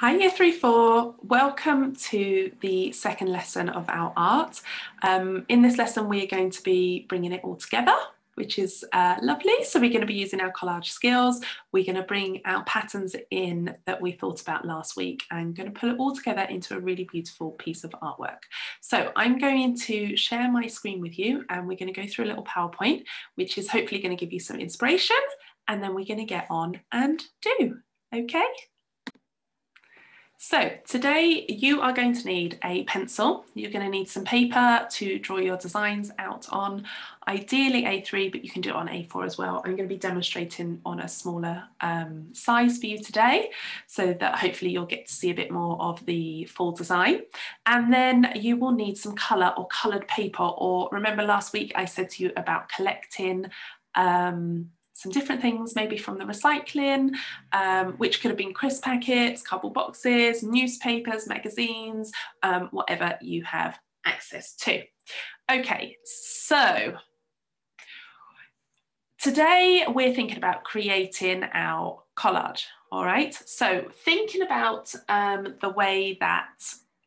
Hi Year 3-4, welcome to the second lesson of our art. In this lesson we are going to be bringing it all together, which is lovely. So we're going to be using our collage skills, we're going to bring our patterns in that we thought about last week and going to pull it all together into a really beautiful piece of artwork. So I'm going to share my screen with you and we're going to go through a little PowerPoint, which is hopefully going to give you some inspiration, and then we're going to get on and do, okay? So today you are going to need a pencil, you're going to need some paper to draw your designs out on, ideally A3, but you can do it on A4 as well. I'm going to be demonstrating on a smaller size for you today, so that hopefully you'll get to see a bit more of the full design. And then you will need some colour or coloured paper, or remember last week I said to you about collecting some different things, maybe from the recycling, which could have been crisp packets, cardboard boxes, newspapers, magazines, whatever you have access to. Okay, so today we're thinking about creating our collage, all right? So thinking about the way that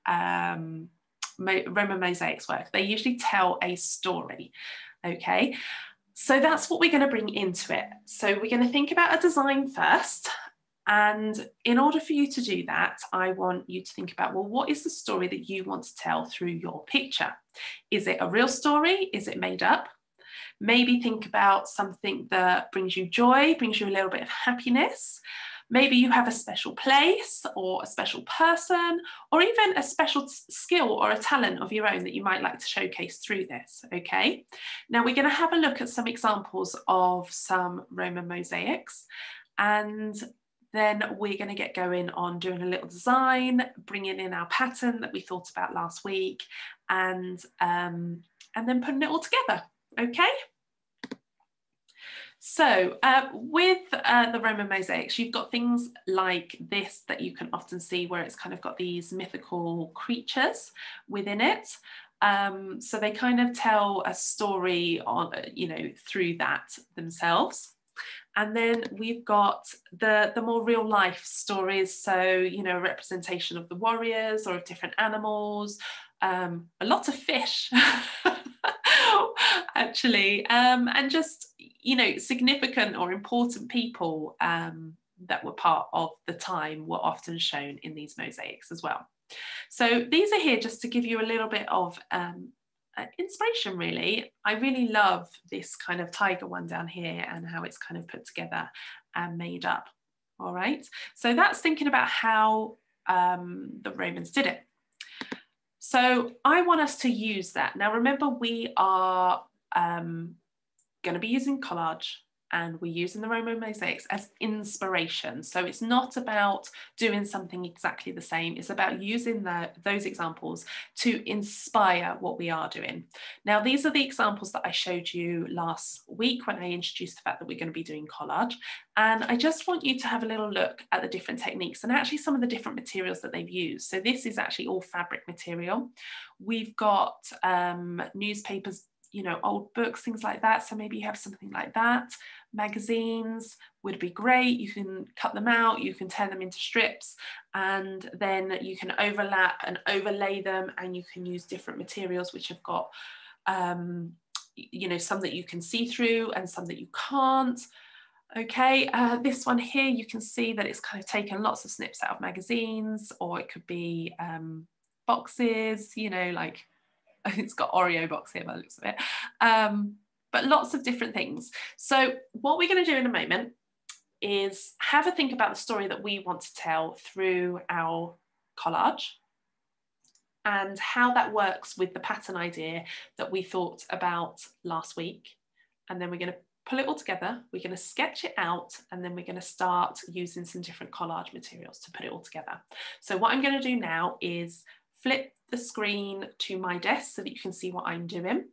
Roman mosaics work, they usually tell a story, okay? So that's what we're going to bring into it. So we're going to think about a design first. And in order for you to do that, I want you to think about, well, what is the story that you want to tell through your picture? Is it a real story? Is it made up? Maybe think about something that brings you joy, brings you a little bit of happiness. Maybe you have a special place or a special person, or even a special skill or a talent of your own that you might like to showcase through this, okay? Now we're going to have a look at some examples of some Roman mosaics, and then we're going to get going on doing a little design, bringing in our pattern that we thought about last week, and then putting it all together, okay? So with the Roman mosaics, you've got things like this that you can often see where it's kind of got these mythical creatures within it. So they kind of tell a story on, through that themselves. And then we've got the more real life stories. So, a representation of the warriors or of different animals, a lot of fish, actually, and just, significant or important people that were part of the time were often shown in these mosaics as well. So these are here just to give you a little bit of inspiration, really. I really love this kind of tiger one down here and how it's kind of put together and made up. All right, so that's thinking about how the Romans did it. So I want us to use that. Now remember, we are going to be using collage, and we're using the Roman mosaics as inspiration. So it's not about doing something exactly the same. It's about using those examples to inspire what we are doing. Now, these are the examples that I showed you last week when I introduced the fact that we're going to be doing collage. And I just want you to have a little look at the different techniques and actually some of the different materials that they've used. So this is actually all fabric material. We've got newspapers, old books, things like that. So maybe you have something like that. Magazines would be great. You can cut them out, you can tear them into strips, and then you can overlap and overlay them, and you can use different materials which have got, some that you can see through and some that you can't. Okay, this one here, you can see that it's kind of taken lots of snips out of magazines, or it could be boxes, like it's got Oreo box here by the looks of it, but lots of different things. So what we're going to do in a moment is have a think about the story that we want to tell through our collage and how that works with the pattern idea that we thought about last week. And then we're going to pull it all together, we're going to sketch it out, and then we're going to start using some different collage materials to put it all together. So what I'm going to do now is flip the screen to my desk so that you can see what I'm doing.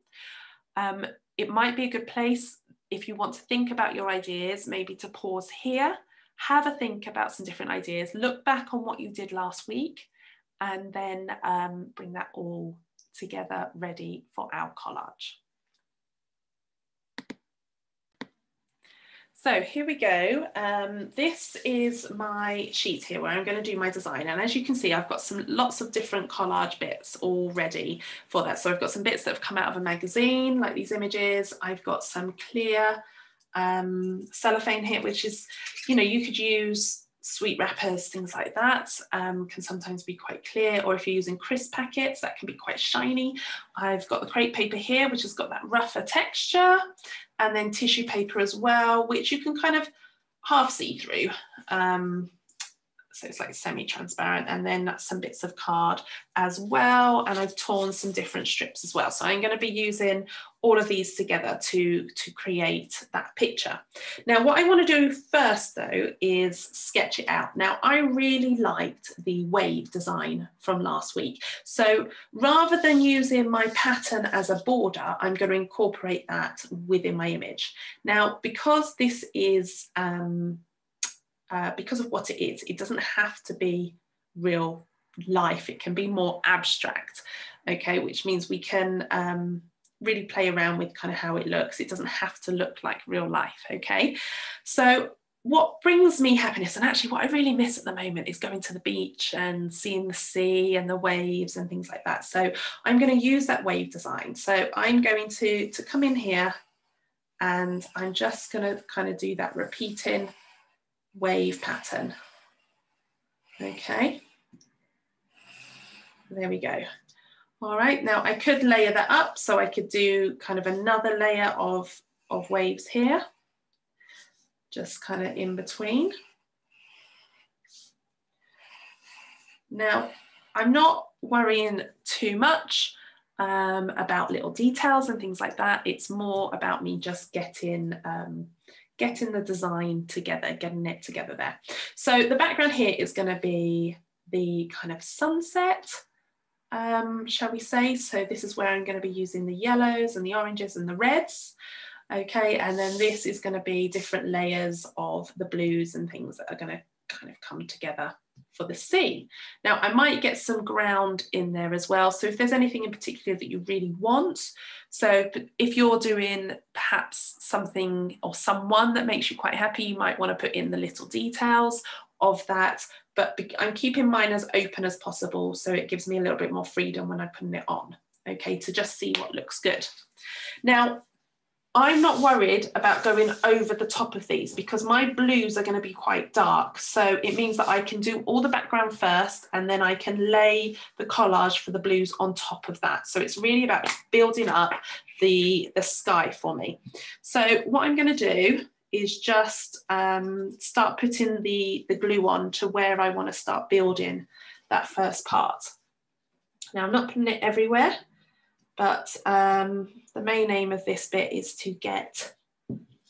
It might be a good place, if you want to think about your ideas, maybe to pause here, have a think about some different ideas, look back on what you did last week, and then bring that all together ready for our collage. So here we go. This is my sheet here where I'm going to do my design. And as you can see, I've got lots of different collage bits all ready for that. So I've got some bits that have come out of a magazine, like these images. I've got some clear cellophane here, which is, you know, you could use sweet wrappers, things like that, can sometimes be quite clear, or if you're using crisp packets, that can be quite shiny. I've got the crepe paper here, which has got that rougher texture, and then tissue paper as well, which you can kind of half see through. So it's like semi-transparent, and then some bits of card as well. And I've torn some different strips as well. So I'm going to be using all of these together to create that picture. Now, what I want to do first, though, is sketch it out. Now, I really liked the wave design from last week. So rather than using my pattern as a border, I'm going to incorporate that within my image. Now, because this is because of what it is, it doesn't have to be real life. It can be more abstract, okay, which means we can really play around with kind of how it looks. It doesn't have to look like real life, okay? So what brings me happiness, and actually what I really miss at the moment, is going to the beach and seeing the sea and the waves and things like that. So I'm going to use that wave design. So I'm going to come in here, and I'm just going to kind of do that repeating wave pattern. Okay, there we go. All right, now I could layer that up, so I could do kind of another layer of waves here, just kind of in between. Now, I'm not worrying too much about little details and things like that. It's more about me just getting the design together, getting it together there. So the background here is going to be the kind of sunset, shall we say. So this is where I'm going to be using the yellows and the oranges and the reds. Okay, and then this is going to be different layers of the blues and things that are going to kind of come together for the sea. Now, I might get some ground in there as well. So if there's anything in particular that you really want, so if you're doing perhaps something or someone that makes you quite happy, you might want to put in the little details of that. But I'm keeping mine as open as possible, so it gives me a little bit more freedom when I'm putting it on, okay, to just see what looks good. Now, I'm not worried about going over the top of these because my blues are going to be quite dark. So it means that I can do all the background first, and then I can lay the collage for the blues on top of that. So it's really about building up the sky for me. So what I'm going to do is just start putting the glue on to where I want to start building that first part. Now, I'm not putting it everywhere, but the main aim of this bit is to get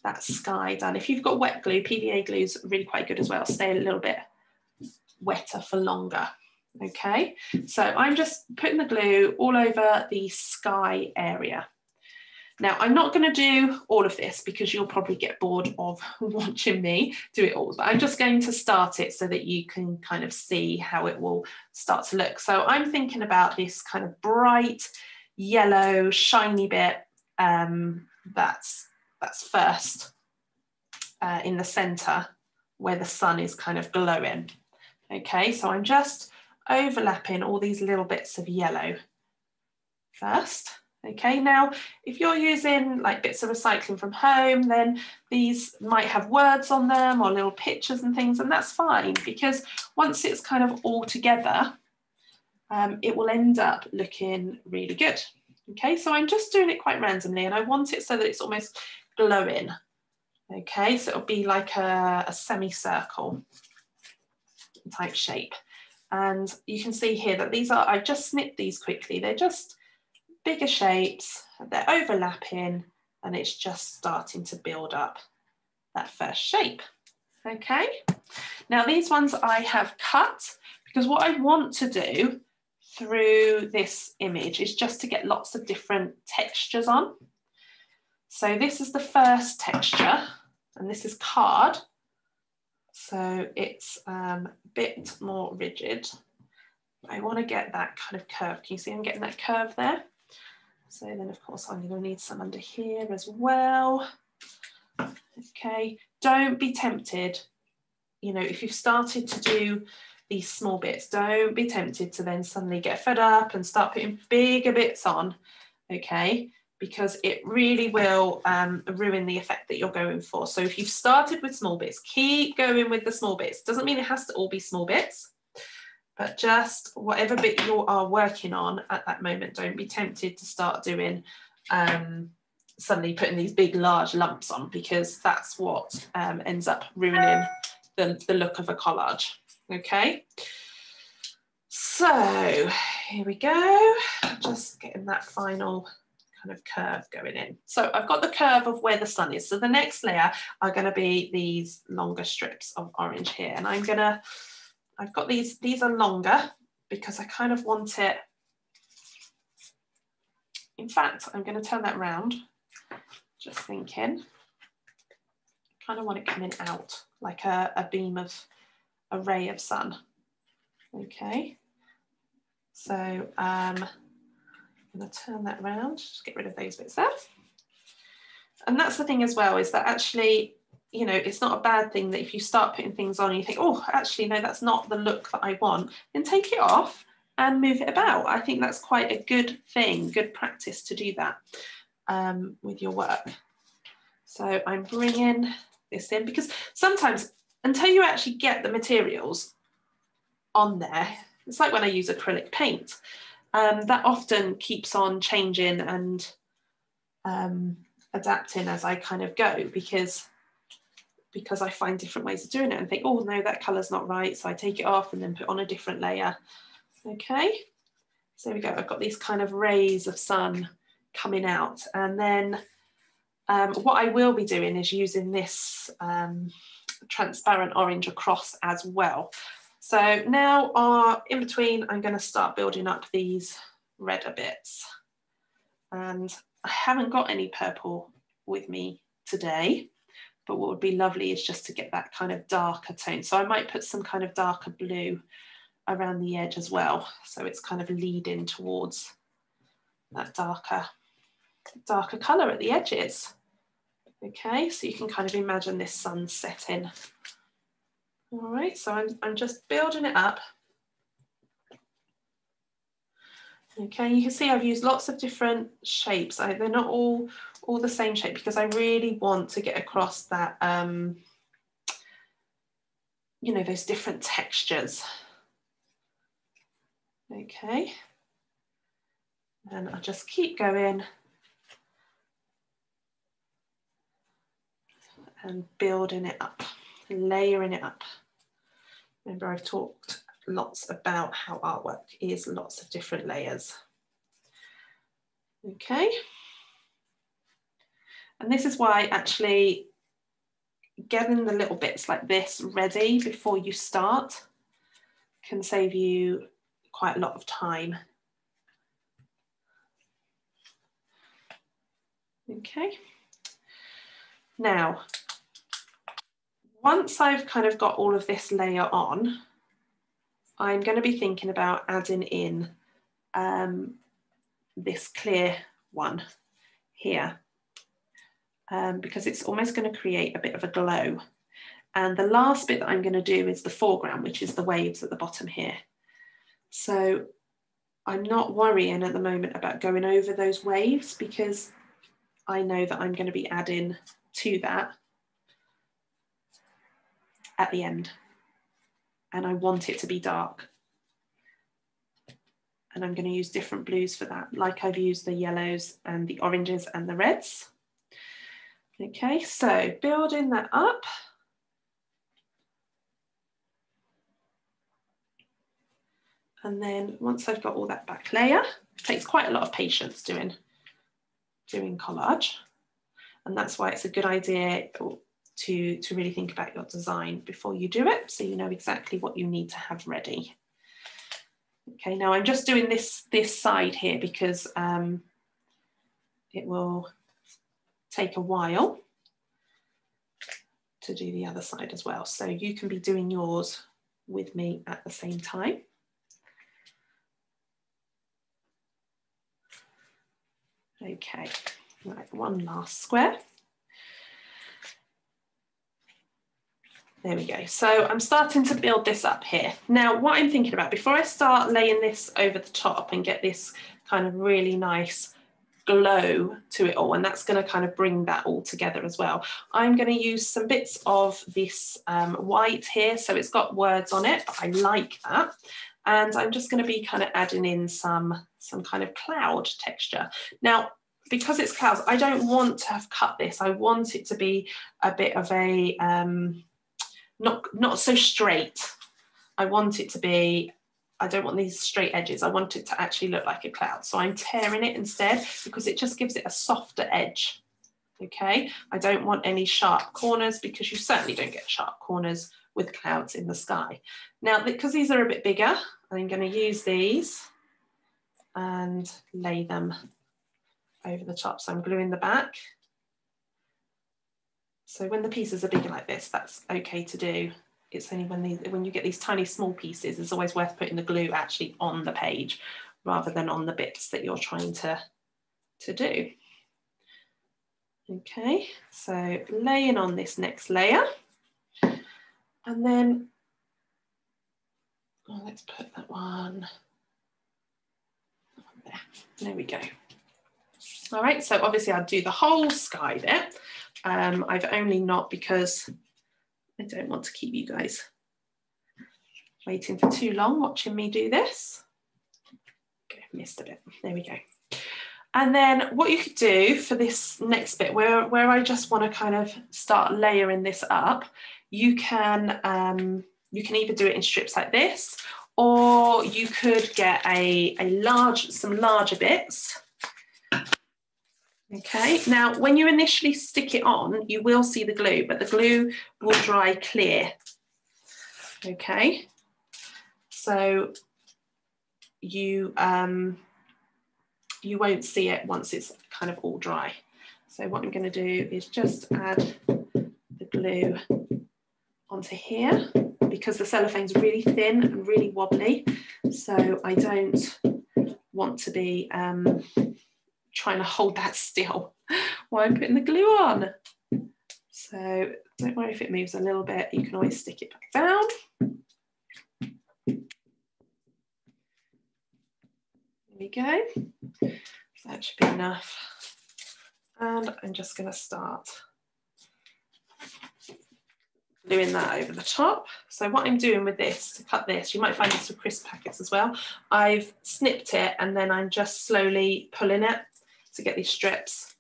that sky done. If you've got wet glue, PVA glue is really quite good as well. Stay a little bit wetter for longer. Okay, so I'm just putting the glue all over the sky area. Now, I'm not going to do all of this because you'll probably get bored of watching me do it all, but I'm just going to start it so that you can kind of see how it will start to look. So I'm thinking about this kind of bright yellow shiny bit that's first in the center where the sun is kind of glowing. Okay, so I'm just overlapping all these little bits of yellow first. Okay, now if you're using like bits of recycling from home, then these might have words on them or little pictures and things, and that's fine because once it's kind of all together, it will end up looking really good. Okay, so I'm just doing it quite randomly, and I want it so that it's almost glowing. Okay, so it'll be like a semicircle type shape. And you can see here that these are, I've just snipped these quickly. They're just bigger shapes, they're overlapping, and it's just starting to build up that first shape. Okay, now these ones I have cut because what I want to do through this image is just to get lots of different textures on. So this is the first texture, and this is card. So it's a bit more rigid. I want to get that kind of curve. Can you see I'm getting that curve there? So then of course I'm going to need some under here as well. Okay, don't be tempted, you know, if you've started to do these small bits, don't be tempted to then suddenly get fed up and start putting bigger bits on, okay? Because it really will ruin the effect that you're going for. So if you've started with small bits, keep going with the small bits. Doesn't mean it has to all be small bits, but just whatever bit you are working on at that moment, don't be tempted to start doing, suddenly putting these big, large lumps on, because that's what ends up ruining the look of a collage, okay? So here we go, just getting that final kind of curve going in. So I've got the curve of where the sun is. So the next layer are going to be these longer strips of orange here. And I've got these are longer because I kind of want it. In fact, I'm going to turn that round, just thinking. I kind of want it coming out like a beam of, a ray of sun. Okay. So I'm going to turn that around, just get rid of those bits there. And that's the thing as well, is that actually, you know, it's not a bad thing that if you start putting things on and you think, oh, actually, no, that's not the look that I want, then take it off and move it about. I think that's quite a good thing, good practice to do that with your work. So I'm bringing this in, because sometimes until you actually get the materials on there, it's like when I use acrylic paint. That often keeps on changing and adapting as I kind of go, because I find different ways of doing it and think, oh no, that colour's not right, so I take it off and then put on a different layer. Okay, so there we go. I've got these kind of rays of sun coming out, and then what I will be doing is using this transparent orange across as well. So now in between, I'm going to start building up these redder bits. And I haven't got any purple with me today, but what would be lovely is just to get that kind of darker tone. So I might put some kind of darker blue around the edge as well. So it's kind of leading towards that darker colour at the edges. Okay, so you can kind of imagine this sun setting. All right, so I'm just building it up. Okay, you can see I've used lots of different shapes. They're not all the same shape, because I really want to get across that, you know, those different textures. Okay, and I'll just keep going and building it up, layering it up. Remember, I've talked lots about how artwork is lots of different layers. Okay, and this is why actually getting the little bits like this ready before you start can save you quite a lot of time. Okay, now once I've kind of got all of this layer on, I'm going to be thinking about adding in this clear one here, because it's almost going to create a bit of a glow. And the last bit that I'm going to do is the foreground, which is the waves at the bottom here. So I'm not worrying at the moment about going over those waves, because I know that I'm going to be adding to that at the end. And I want it to be dark. And I'm going to use different blues for that, like I've used the yellows and the oranges and the reds. Okay, so building that up. And then once I've got all that back layer, it takes quite a lot of patience doing collage. And that's why it's a good idea to really think about your design before you do it, so you know exactly what you need to have ready. Okay, now I'm just doing this side here because it will take a while to do the other side as well. So you can be doing yours with me at the same time. Okay, right, one last square. There we go. So I'm starting to build this up here. Now, what I'm thinking about, before I start laying this over the top and get this kind of really nice glow to it all, and that's going to kind of bring that all together as well, I'm going to use some bits of this white here. So it's got words on it, but I like that. And I'm just going to be kind of adding in some kind of cloud texture. Now, because it's clouds, I don't want to have cut this. I want it to be a bit of a, not so straight. I want it to be, I don't want these straight edges. I want it to actually look like a cloud. So I'm tearing it instead because it just gives it a softer edge. Okay, I don't want any sharp corners because you certainly don't get sharp corners with clouds in the sky. Now, because these are a bit bigger, I'm going to use these and lay them over the top. So I'm gluing the back. So when the pieces are bigger like this, that's okay to do. It's only when you get these tiny small pieces, it's always worth putting the glue actually on the page rather than on the bits that you're trying to do. Okay, so laying on this next layer, and then, oh, let's put that one there. There we go. All right, so obviously I'll do the whole sky bit. I've only not, because I don't want to keep you guys waiting for too long watching me do this. Okay, missed a bit. There we go. And then what you could do for this next bit, where I just want to kind of start layering this up, you can either do it in strips like this, or you could get some larger bits. Okay, now when you initially stick it on, you will see the glue, but the glue will dry clear. Okay, so you won't see it once it's kind of all dry. So what I'm going to do is just add the glue onto here, because the cellophane's really thin and really wobbly, so I don't want to be trying to hold that still while I'm putting the glue on. So don't worry if it moves a little bit, you can always stick it back down. There we go. So that should be enough. And I'm just going to start gluing that over the top. So what I'm doing with this, to cut this, you might find this with crisp packets as well, I've snipped it and then I'm just slowly pulling it to get these strips,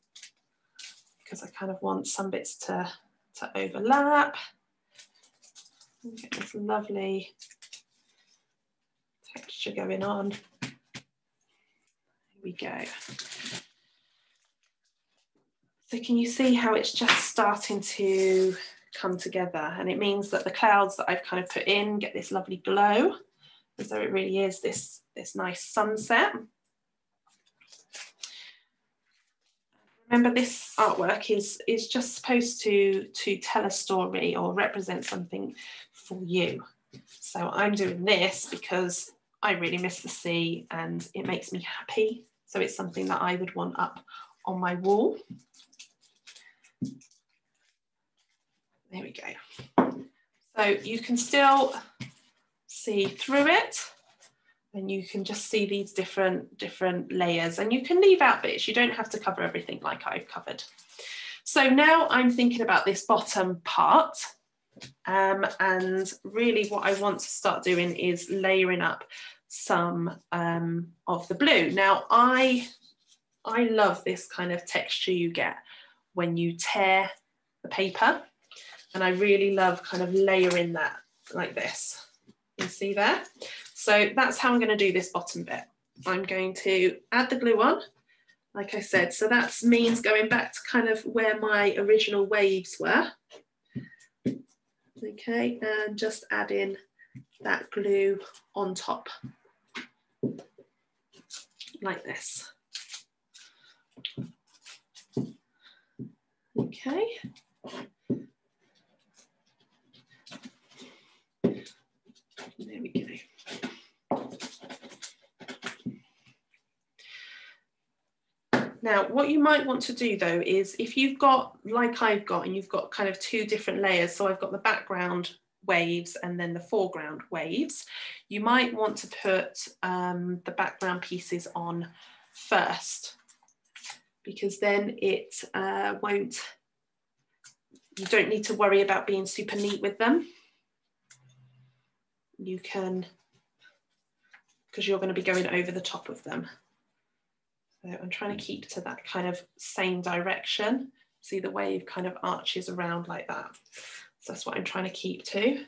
because I kind of want some bits to overlap. And get this lovely texture going on. Here we go. So can you see how it's just starting to come together? And it means that the clouds that I've kind of put in get this lovely glow, as though it really is this nice sunset. Remember, this artwork is just supposed to tell a story or represent something for you. So I'm doing this because I really miss the sea and it makes me happy. So it's something that I would want up on my wall. There we go. So you can still see through it, and you can just see these different layers, and you can leave out bits. You don't have to cover everything like I've covered. So now I'm thinking about this bottom part, and really what I want to start doing is layering up some of the blue. Now I love this kind of texture you get when you tear the paper, and I really love kind of layering that like this. You see there? So that's how I'm going to do this bottom bit. I'm going to add the glue on, like I said. So that means going back to kind of where my original waves were. Okay, and just add in that glue on top, like this. Okay. There we go. Now, what you might want to do though is if you've got, like I've got, and you've got kind of two different layers, so I've got the background waves and then the foreground waves, you might want to put the background pieces on first, because then it won't, you don't need to worry about being super neat with them. You can, because you're going to be going over the top of them. So I'm trying to keep to that kind of same direction. See the wave kind of arches around like that. So that's what I'm trying to keep to.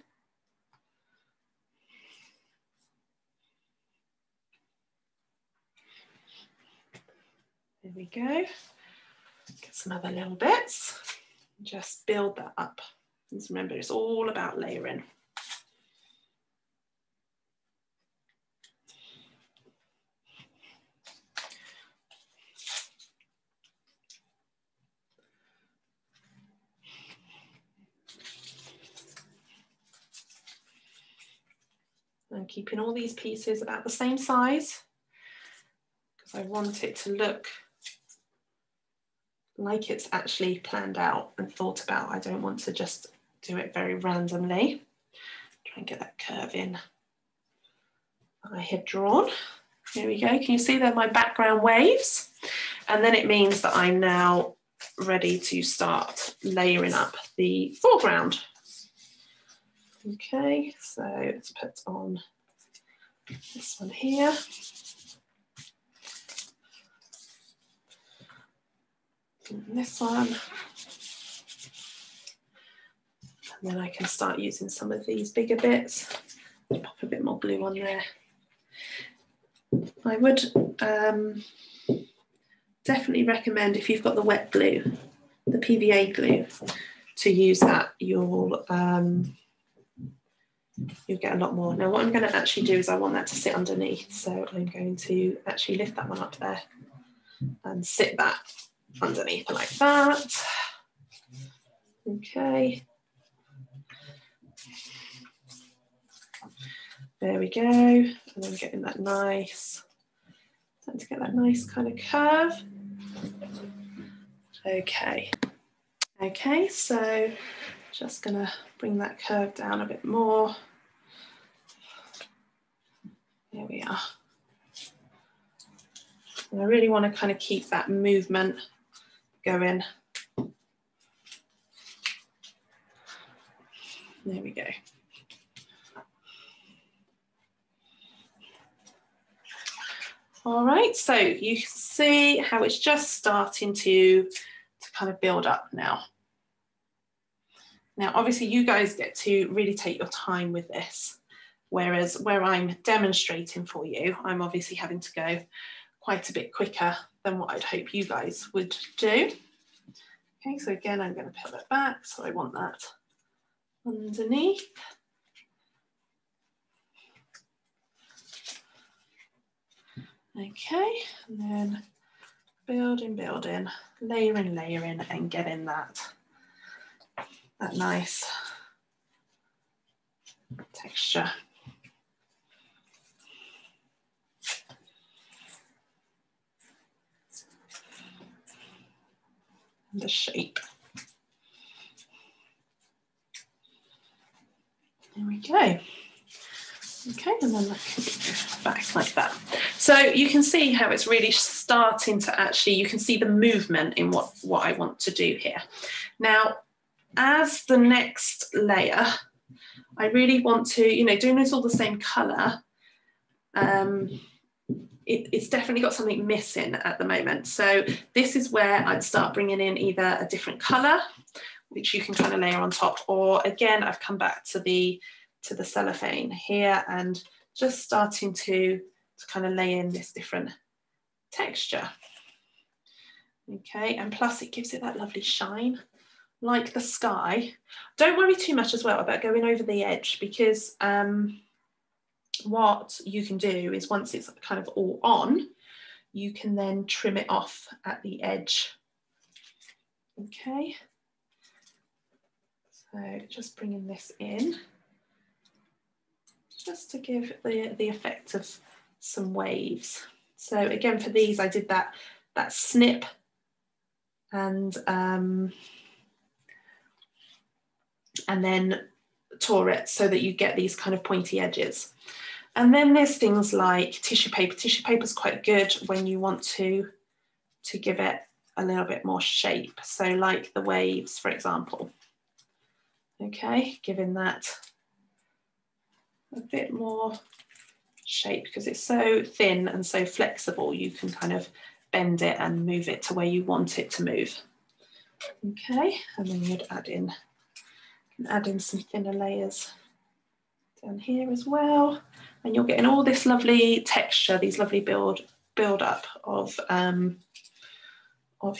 There we go. Get some other little bits. Just build that up. Just remember, it's all about layering. And keeping all these pieces about the same size, because I want it to look like it's actually planned out and thought about. I don't want to just do it very randomly. Try and get that curve in that I had drawn. Here we go. Can you see they're my background waves? And then it means that I'm now ready to start layering up the foreground. Okay, so let's put on this one here. And this one. And then I can start using some of these bigger bits. Pop a bit more glue on there. I would definitely recommend, if you've got the wet glue, the PVA glue, to use that. You'll get a lot more. Now what I'm going to actually do is I want that to sit underneath, so I'm going to actually lift that one up there and sit that underneath like that. Okay. There we go. And I'm getting that nice, starting to get that nice kind of curve. Okay. Okay, so just gonna bring that curve down a bit more. There we are. And I really want to kind of keep that movement going. There we go. All right, so you can see how it's just starting to kind of build up now. Now, obviously you guys get to really take your time with this, whereas where I'm demonstrating for you, I'm obviously having to go quite a bit quicker than what I'd hope you guys would do. Okay, so again, I'm going to peel it back, so I want that underneath. Okay, and then building, building, layering, layering, and getting that nice texture. And the shape. There we go. Okay, and then back like that. So you can see how it's really starting to actually, you can see the movement in what I want to do here. Now, as the next layer, I really want to, you know, doing this all the same colour, it's definitely got something missing at the moment. So this is where I'd start bringing in either a different colour, which you can kind of layer on top, or again, I've come back to the cellophane here and just starting to kind of lay in this different texture. Okay, and plus it gives it that lovely shine, like the sky. Don't worry too much as well about going over the edge, because what you can do is once it's kind of all on, you can then trim it off at the edge. Okay, so just bringing this in, just to give the effect of some waves. So again, for these, I did that that snip and then tour it so that you get these kind of pointy edges. And then there's things like tissue paper. Tissue paper is quite good when you want to give it a little bit more shape. So like the waves, for example. Okay, giving that a bit more shape because it's so thin and so flexible, you can kind of bend it and move it to where you want it to move. Okay, and then you'd add in some thinner layers down here as well, and you're getting all this lovely texture, these lovely build up of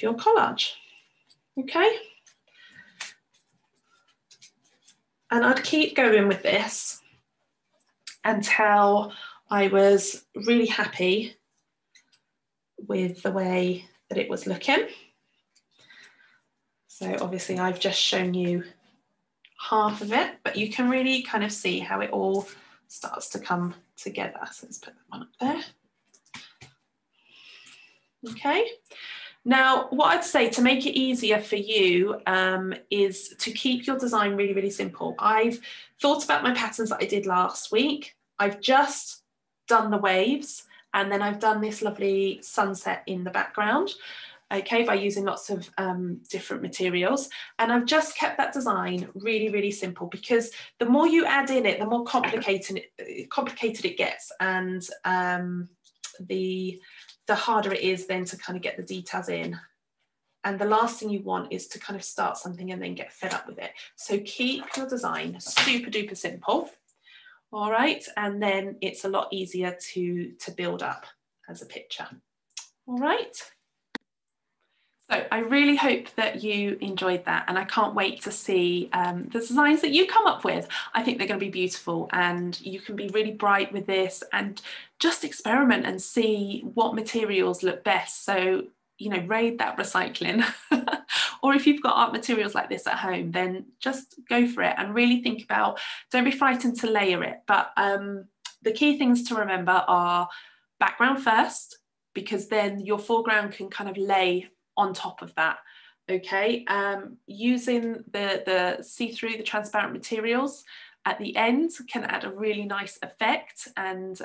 your collage. Okay, and I'd keep going with this until I was really happy with the way that it was looking. So obviously I've just shown you half of it, but you can really kind of see how it all starts to come together. So let's put that one up there. Okay. Now, what I'd say to make it easier for you is to keep your design really, really simple. I've thought about my patterns that I did last week. I've just done the waves, and then I've done this lovely sunset in the background, okay, by using lots of different materials. And I've just kept that design really, really simple, because the more you add in it, the more complicated it gets, and the harder it is then to kind of get the details in. And the last thing you want is to kind of start something and then get fed up with it. So keep your design super duper simple, all right? And then it's a lot easier to build up as a picture, all right? So I really hope that you enjoyed that, and I can't wait to see the designs that you come up with. I think they're going to be beautiful, and you can be really bright with this and just experiment and see what materials look best. So, you know, raid that recycling. Or if you've got art materials like this at home, then just go for it and really think about, don't be frightened to layer it. But the key things to remember are background first, because then your foreground can kind of lay on top of that, okay? Using the see-through, the transparent materials at the end can add a really nice effect, and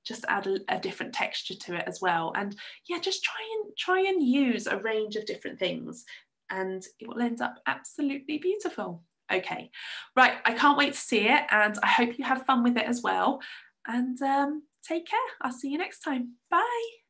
just add a different texture to it as well. And yeah, just try and use a range of different things, and it will end up absolutely beautiful. Okay, right, I can't wait to see it, and I hope you have fun with it as well. And take care. I'll see you next time. Bye.